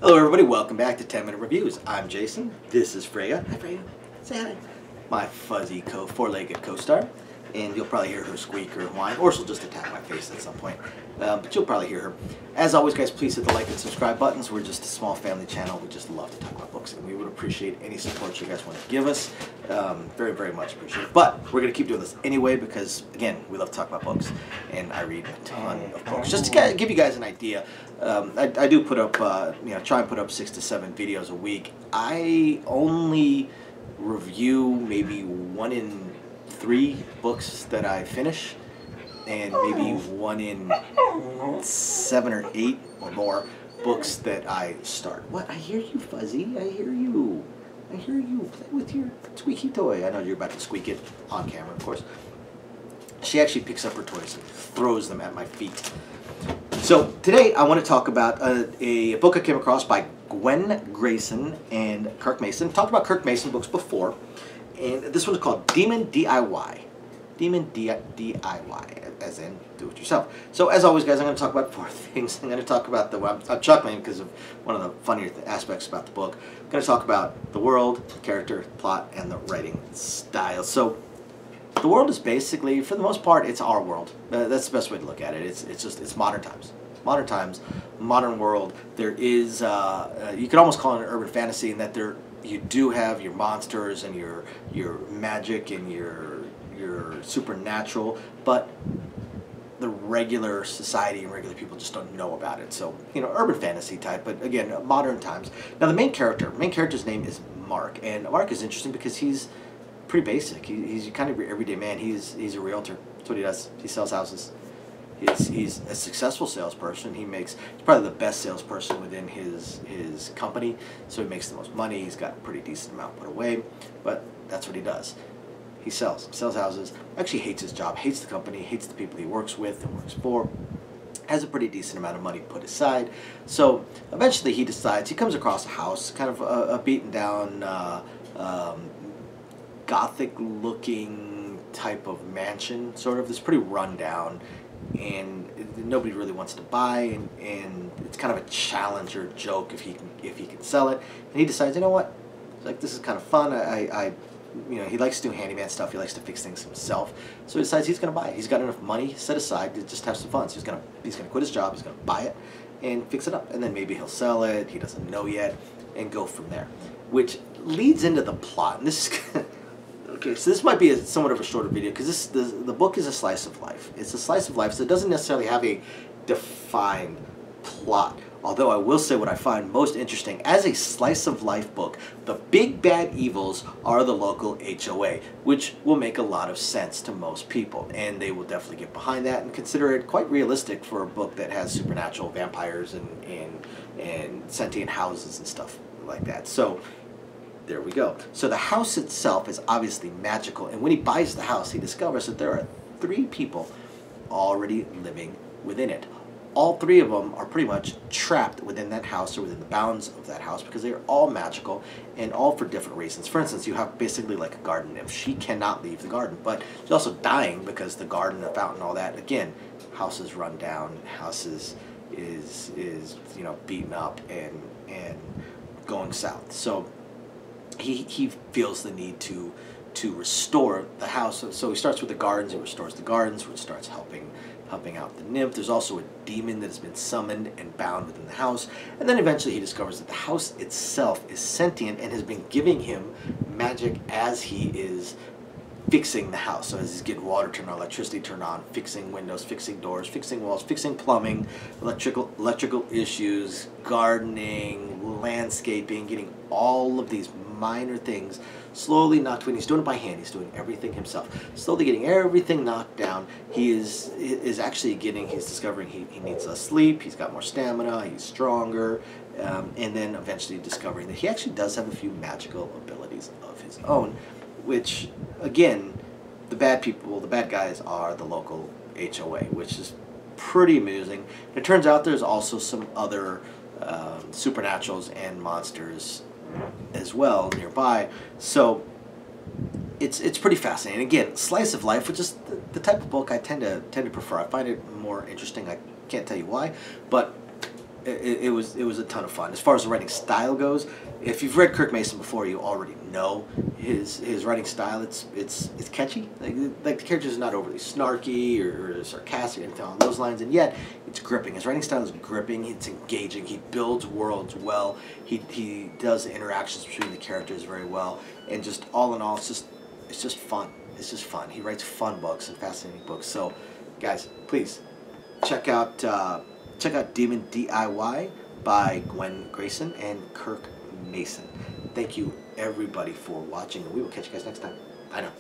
Hello everybody, welcome back to 10 Minute Reviews. I'm Jason, this is Freya. Hi Freya, say hi. My fuzzy four-legged co-star. And you'll probably hear her squeak or whine, or she'll just attack my face at some point. But you'll probably hear her. As always guys, please hit the like and subscribe buttons. We're just a small family channel. We just love to talk about books, and we would appreciate any support you guys want to give us. Very, very much appreciated. But we're going to keep doing this anyway because, again, we love to talk about books, and I read a ton of books. Just to give you guys an idea, I do put up, try and put up 6 to 7 videos a week. I only review maybe 1 in 3 books that I finish, and maybe 1 in 7 or 8 or more books that I start. What? I hear you, Fuzzy. I hear you. I hear you. Play with your squeaky toy. I know you're about to squeak it on camera, of course. She actually picks up her toys and throws them at my feet. So today I want to talk about a book I came across by Gwen, Grayson, and Kirk Mason. Talked about Kirk Mason books before. And this one's called DemonDIY. DemonDIY, as in do it yourself. So as always, guys, I'm going to talk about 4 things. I'm going to talk about I'm chuckling because of one of the funnier aspects about the book. I'm going to talk about the world, character, plot, and the writing style. So the world is basically, for the most part, it's our world. That's the best way to look at it. It's modern times. Modern times, modern world. There is, you could almost call it an urban fantasy in that you do have your monsters and your magic and your supernatural, but the regular society and regular people just don't know about it. So, urban fantasy type, but again, modern times. Now the main character's name is Mark, and Mark is interesting because he's pretty basic. He's kind of your everyday man. He's a realtor. That's what he does. He sells houses. He's a successful salesperson. He's probably the best salesperson within his company, so he makes the most money. He's got a pretty decent amount put away, but that's what he does. He sells houses. Actually hates his job, hates the company, hates the people he works with and works for. Has a pretty decent amount of money put aside. So eventually he comes across a house, kind of a beaten down, gothic looking type of mansion, sort of. It's pretty run down, and nobody really wants to buy, and it's kind of a challenge or a joke if he can sell it. And he decides, you know what, like, this is kind of fun. He likes to do handyman stuff. He likes to fix things himself. So he decides he's going to buy it. He's got enough money set aside to just have some fun. So he's going to quit his job. He's going to buy it and fix it up, and then maybe he'll sell it. He doesn't know yet, and go from there, which leads into the plot. And this is okay, so this might be somewhat of a shorter video because the book is a slice of life. It's a slice of life, so it doesn't necessarily have a defined plot. Although I will say what I find most interesting, as a slice of life book, the big bad evils are the local HOA, which will make a lot of sense to most people, and they will definitely get behind that and consider it quite realistic for a book that has supernatural vampires and sentient houses and stuff like that. So there we go. So the house itself is obviously magical, and when he buys the house, he discovers that there are 3 people already living within it. All 3 of them are pretty much trapped within that house or within the bounds of that house because they are all magical and all for different reasons. For instance, you have basically like a garden nymph. She cannot leave the garden, but she's also dying because the garden, the fountain, all that. Again, house is run down, house is beaten up and going south. So he feels the need to restore the house. So he starts with the gardens. He restores the gardens, which starts helping out the nymph. There's also a demon that has been summoned and bound within the house, and then eventually he discovers that the house itself is sentient and has been giving him magic as he is fixing the house. So as he's getting water turned on, electricity turned on, fixing windows, fixing doors, fixing walls, fixing plumbing, electrical issues, gardening, landscaping, getting all of these minor things slowly knocked when he's doing it by hand. He's doing everything himself, slowly getting everything knocked down. He's discovering he needs less sleep, he's got more stamina, he's stronger, and then eventually discovering that he actually does have a few magical abilities of his own, which, again, the bad guys are the local HOA, which is pretty amusing. And it turns out there's also some other supernaturals and monsters as well nearby. So it's pretty fascinating. Again, slice of life, which is the type of book I tend to prefer. I find it more interesting. I can't tell you why, but it was a ton of fun. As far as the writing style goes, if you've read Kirk Mason before, you already know his writing style. It's catchy. Like the characters are not overly snarky or sarcastic or anything along those lines, and yet it's gripping. His writing style is gripping. It's engaging. He builds worlds well. He does the interactions between the characters very well, and just all in all, it's just fun. It's just fun. He writes fun books and fascinating books. So, guys, please check out DemonDIY by Gwen, Grayson, and Kirk Mason. Thank you, everybody, for watching, and we will catch you guys next time. Bye now.